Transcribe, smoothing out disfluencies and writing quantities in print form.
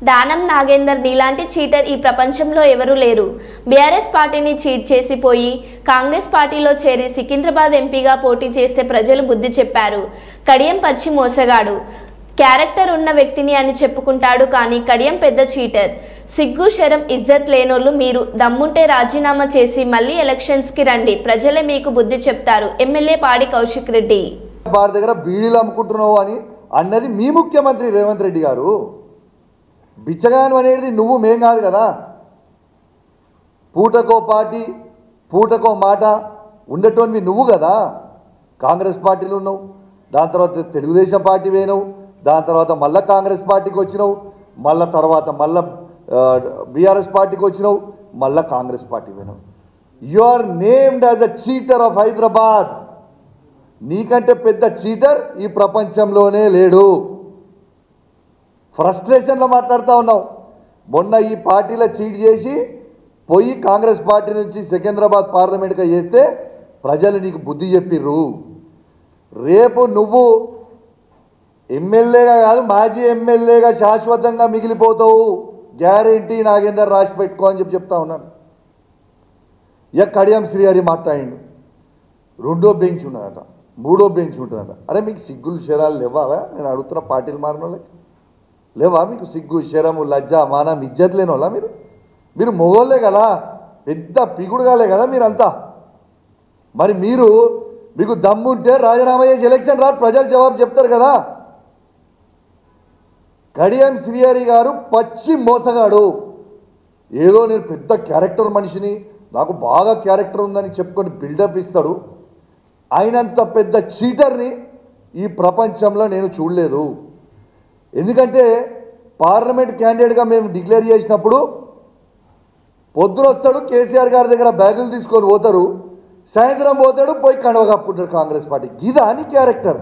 దానం నాగేందర్ నీలాంటి చీటర్ ఈ ప్రపంచంలో ఎవరూ లేరు. బీఆర్ఎస్ పార్టీని చీట్ చేసిపోయి కాంగ్రెస్ పార్టీలో చేరి సికింద్రాబాద్ ఎంపీగా పోటీ చేస్తే ప్రజలు బుద్ధి చెప్పారు. కడియం పచ్చి మోసగాడు, క్యారెక్టర్ ఉన్న వ్యక్తిని అని చెప్పుకుంటాడు, కానీ కడియం పెద్ద చీటర్. సిగ్గు శరం ఇజ్జత్ లేనోళ్ళు మీరు. దమ్ముంటే రాజీనామా చేసి మళ్ళీ ఎలక్షన్స్కి రండి, ప్రజలే మీకు బుద్ధి చెప్తారు. ఎమ్మెల్యే పాడి కౌశిక్ రెడ్డి. వారి దగ్గర బీడీలు అమ్ముకుంటున్నావు అని అన్నది మీ ముఖ్యమంత్రి రేవంత్ రెడ్డి గారు. బిచ్చగాను అనేది నువ్వు మేం కాదు కదా. పూటకో పార్టీ పూటకో మాట ఉండేటోనివి నువ్వు కదా. కాంగ్రెస్ పార్టీలో ఉన్నావు, దాని తర్వాత తెలుగుదేశం పార్టీ పోయినావు, దాని తర్వాత మళ్ళీ కాంగ్రెస్ పార్టీకి వచ్చినావు, మళ్ళీ తర్వాత మళ్ళీ బీఆర్ఎస్ పార్టీకి వచ్చినావు, మళ్ళీ కాంగ్రెస్ పార్టీ పోయినావు. You are named as a cheater of Hyderabad. నీకంటే పెద్ద చీటర్ ఈ ప్రపంచంలోనే లేడు. ఫ్రస్ట్రేషన్లో మాట్లాడుతూ ఉన్నావు. మొన్న ఈ పార్టీలో చీట్ చేసి పోయి కాంగ్రెస్ పార్టీ నుంచి సికింద్రాబాద్ పార్లమెంట్గా చేస్తే ప్రజలు నీకు బుద్ధి చెప్పిర్రు. రేపు నువ్వు ఎమ్మెల్యేగా కాదు మాజీ ఎమ్మెల్యేగా శాశ్వతంగా మిగిలిపోతావు, గ్యారెంటీ నాగేందర్ రాసి పెట్టుకో అని చెప్తా ఉన్నాను. ఇక కడియం శ్రీహరి మాట్లాడిండు, రెండో బెంచ్ ఉన్నదట, మూడో బెంచ్ ఉంటుందట. అరే మీకు సిగ్గులు శరాలు లేవా? నేను అడుగుతున్న పార్టీలు మారిన వాళ్ళకి లేవా మీకు సిగ్గు శరము లజ్జ మానం ఇజ్జత్ లేని వాళ్ళ మీరు మొగోళ్ళే కదా, పెద్ద పిగుడుగాలే కదా మీరంతా. మరి మీకు దమ్ముంటే రాజీనామా చేసి ఎలక్షన్ రాదు, ప్రజలు జవాబు చెప్తారు కదా. కడియం శ్రీహరి గారు పచ్చి మోసగాడు. ఏదో నేను పెద్ద క్యారెక్టర్ మనిషిని, నాకు బాగా క్యారెక్టర్ ఉందని చెప్పుకొని బిల్డప్ ఇస్తాడు. ఆయనంత పెద్ద చీటర్ని ఈ ప్రపంచంలో నేను చూడలేదు. ఎందుకంటే పార్లమెంట్ క్యాండిడేట్గా మేము డిక్లేర్ చేసినప్పుడు పొద్దున వస్తాడు కేసీఆర్ గారి దగ్గర బ్యాగులు తీసుకొని పోతారు, సాయంత్రం పోతాడు పోయి కండవ కప్పుకుంటాడు కాంగ్రెస్ పార్టీ. ఇదా అని క్యారెక్టర్.